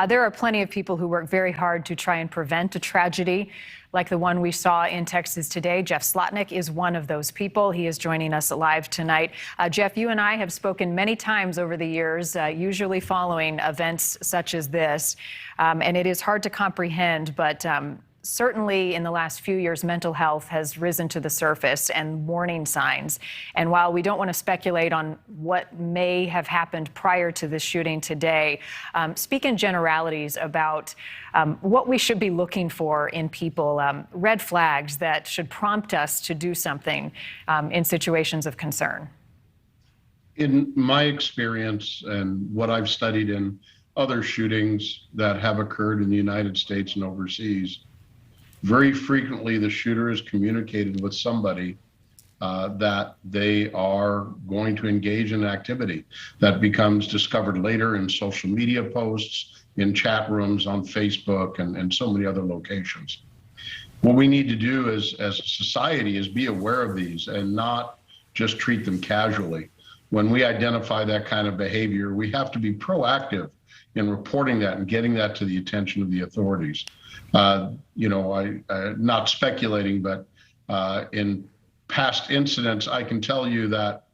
There are plenty of people who work very hard to try and prevent a tragedy like the one we saw in Texas today. Jeff Slotnick is one of those people. He is joining us live tonight. Jeff, you and I have spoken many times over the years, usually following events such as this, and it is hard to comprehend, but certainly in the last few years, mental health has risen to the surface and warning signs. And while we don't want to speculate on what may have happened prior to this shooting today, speak in generalities about what we should be looking for in people, red flags that should prompt us to do something in situations of concern. In my experience and what I've studied in other shootings that have occurred in the United States and overseas, very frequently, the shooter has communicated with somebody that they are going to engage in activity that becomes discovered later in social media posts, in chat rooms on Facebook, and so many other locations. What we need to do as a society is be aware of these and not just treat them casually. When we identify that kind of behavior, we have to be proactive in reporting that and getting that to the attention of the authorities. Not speculating, but in past incidents, I can tell you that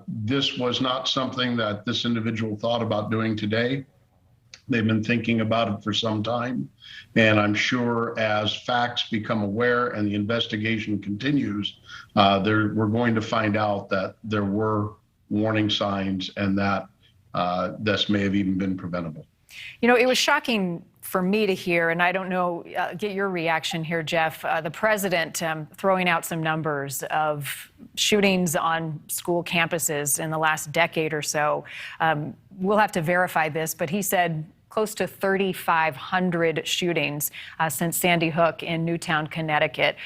this was not something that this individual thought about doing today. They've been thinking about it for some time. And I'm sure as facts become aware and the investigation continues, we're going to find out that there were warning signs and that this may have even been preventable. You know, it was shocking for me to hear, and I don't know, get your reaction here, Jeff, the president throwing out some numbers of shootings on school campuses in the last decade or so. We'll have to verify this, but he said close to 3,500 shootings since Sandy Hook in Newtown, Connecticut.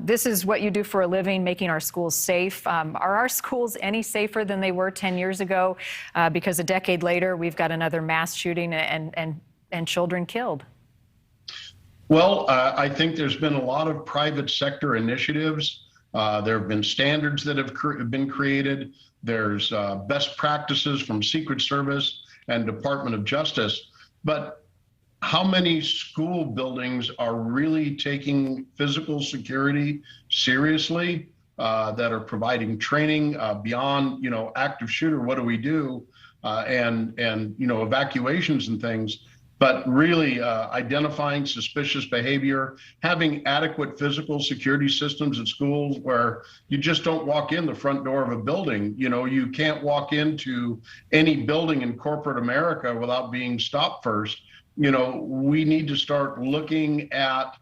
This is what you do for a living, making our schools safe. Are our schools any safer than they were 10 years ago? Because a decade later, we've got another mass shooting and children killed. Well, I think there's been a lot of private sector initiatives. There have been standards that have been created. There's best practices from Secret Service and Department of Justice. But how many school buildings are really taking physical security seriously, that are providing training beyond, active shooter, what do we do, and evacuations and things, but really identifying suspicious behavior, having adequate physical security systems at schools where you just don't walk in the front door of a building. You can't walk into any building in corporate America without being stopped first. We need to start looking at,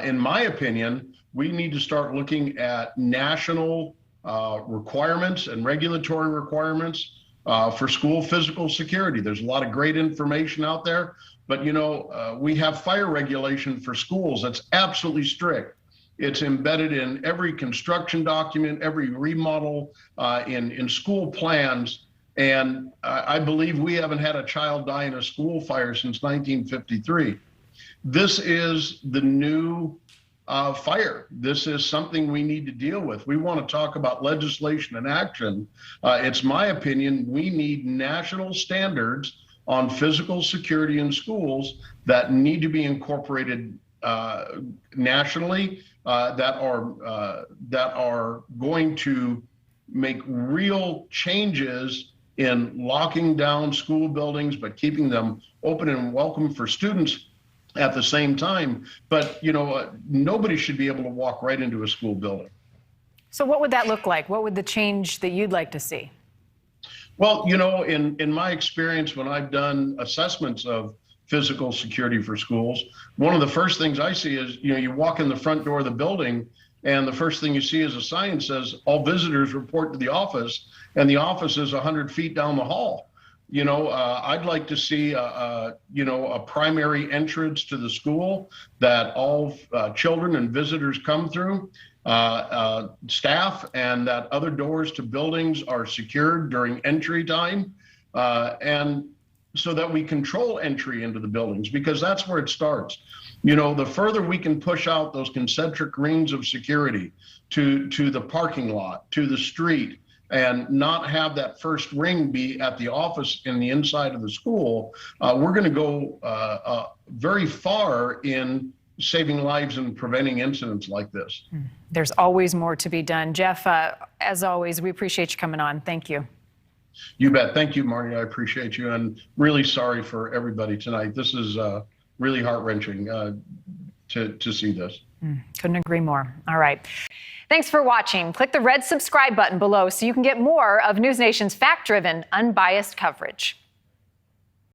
in my opinion, we need to start looking at national requirements and regulatory requirements for school physical security. There's a lot of great information out there, but we have fire regulation for schools that's absolutely strict. It's embedded in every construction document, every remodel, in school plans. And I believe we haven't had a child die in a school fire since 1953. This is the new fire. This is something we need to deal with. We want to talk about legislation and action. It's my opinion, we need national standards on physical security in schools that need to be incorporated nationally, that are going to make real changes in locking down school buildings, but keeping them open and welcome for students at the same time. But nobody should be able to walk right into a school building. So what would that look like? What would the change that you'd like to see? Well, in my experience, when I've done assessments of physical security for schools, one of the first things I see is, you walk in the front door of the building and the first thing you see is a sign that says all visitors report to the office, and the office is 100 feet down the hall. I'd like to see a primary entrance to the school that all children and visitors come through, staff, and that other doors to buildings are secured during entry time, and so that we control entry into the buildings, because that's where it starts. The further we can push out those concentric rings of security to the parking lot, to the street, and not have that first ring be at the office in the inside of the school, we're going to go very far in saving lives and preventing incidents like this. There's always more to be done. Jeff, as always, we appreciate you coming on. Thank you. You bet. Thank you, Marty. I appreciate you, and really sorry for everybody tonight. This is really heart-wrenching to see this. Couldn't agree more. All right. Thanks for watching. Click the red subscribe button below so you can get more of NewsNation's fact-driven, unbiased coverage.